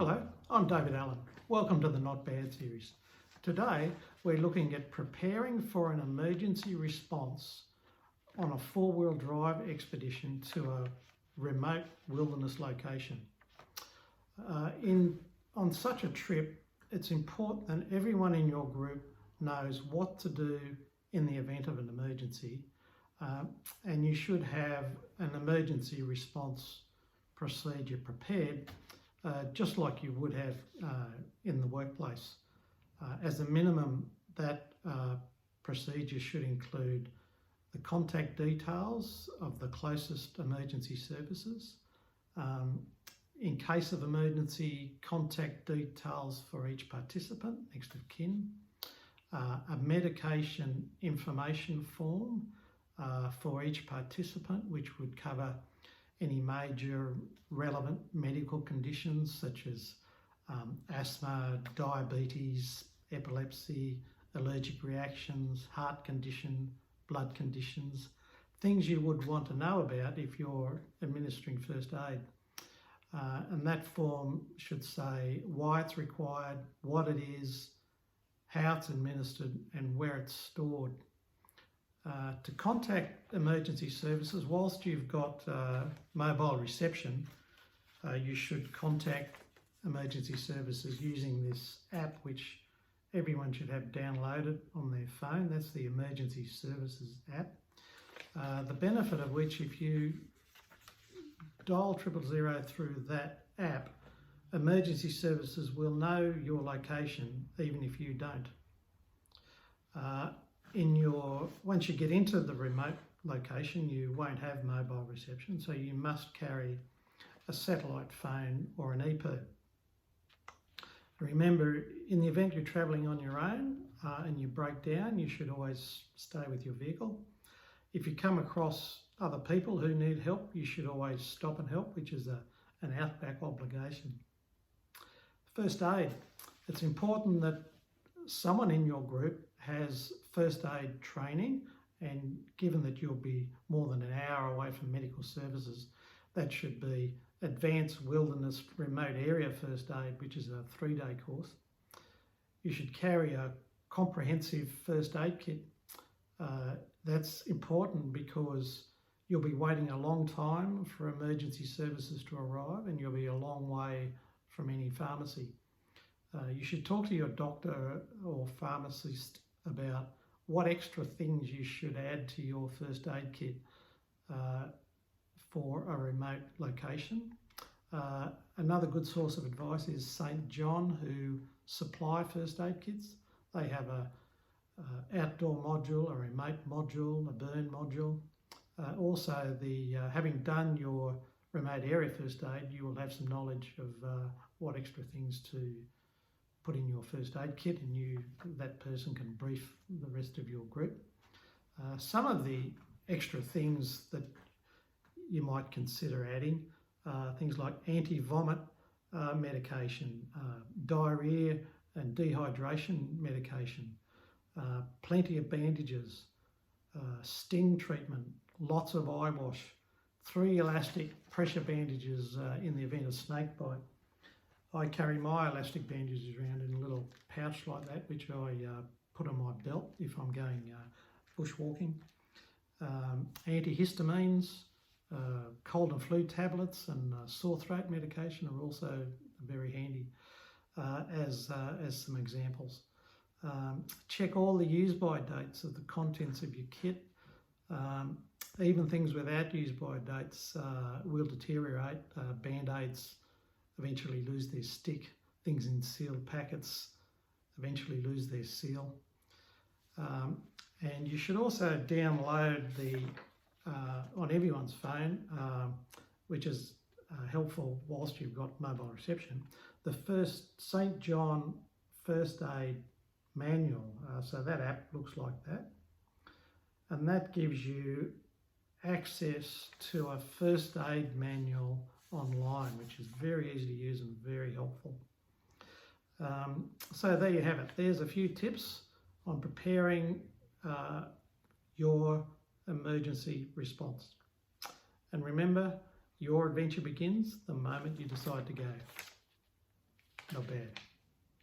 Hello, I'm David Allen. Welcome to the Not Bad series. Today we're looking at preparing for an emergency response on a four-wheel drive expedition to a remote wilderness location. On such a trip, it's important that everyone in your group knows what to do in the event of an emergency, and you should have an emergency response procedure prepared just like you would have in the workplace. As a minimum, that procedure should include the contact details of the closest emergency services, in case of emergency, contact details for each participant, next of kin, a medication information form for each participant, which would cover any major relevant medical conditions such as asthma, diabetes, epilepsy, allergic reactions, heart condition, blood conditions, things you would want to know about if you're administering first aid. And that form should say why it's required, what it is, how it's administered, and where it's stored. To contact emergency services, whilst you've got mobile reception, you should contact emergency services using this app, which everyone should have downloaded on their phone. That's the Emergency Services app. The benefit of which, if you dial 000 through that app, emergency services will know your location even if you don't. Once you get into the remote location, you won't have mobile reception, so you must carry a satellite phone or an EP. Remember, in the event you're travelling on your own and you break down, you should always stay with your vehicle. If you come across other people who need help, you should always stop and help, which is an outback obligation. First aid. It's important that someone in your group has first aid training, and given that you'll be more than an hour away from medical services, that should be Advanced Wilderness Remote Area First Aid, which is a 3-day course. You should carry a comprehensive first aid kit. That's important because you'll be waiting a long time for emergency services to arrive, and you'll be a long way from any pharmacy. You should talk to your doctor or pharmacist about what extra things you should add to your first aid kit for a remote location. Another good source of advice is St. John, who supply first aid kits. They have a outdoor module, a remote module, a burn module. Also, having done your remote area first aid, you will have some knowledge of what extra things to put in your first aid kit, and that person can brief the rest of your group. Some of the extra things that you might consider adding, things like anti-vomit medication, diarrhea and dehydration medication, plenty of bandages, sting treatment, lots of eye wash, 3 elastic pressure bandages in the event of snake bite. I carry my elastic bandages around in a little pouch like that, which I put on my belt if I'm going bushwalking. Antihistamines, cold and flu tablets, and sore throat medication are also very handy as some examples. Check all the use-by dates of the contents of your kit. Even things without use-by dates will deteriorate. Band-aids eventually lose their stick. Things in sealed packets eventually lose their seal. And you should also download on everyone's phone, which is helpful whilst you've got mobile reception, the first St. John First Aid Manual. So that app looks like that. And that gives you access to a first aid manual online, which is very easy to use and very helpful. So there you have it. There's a few tips on preparing your emergency response. And remember, your adventure begins the moment you decide to go. Not bad.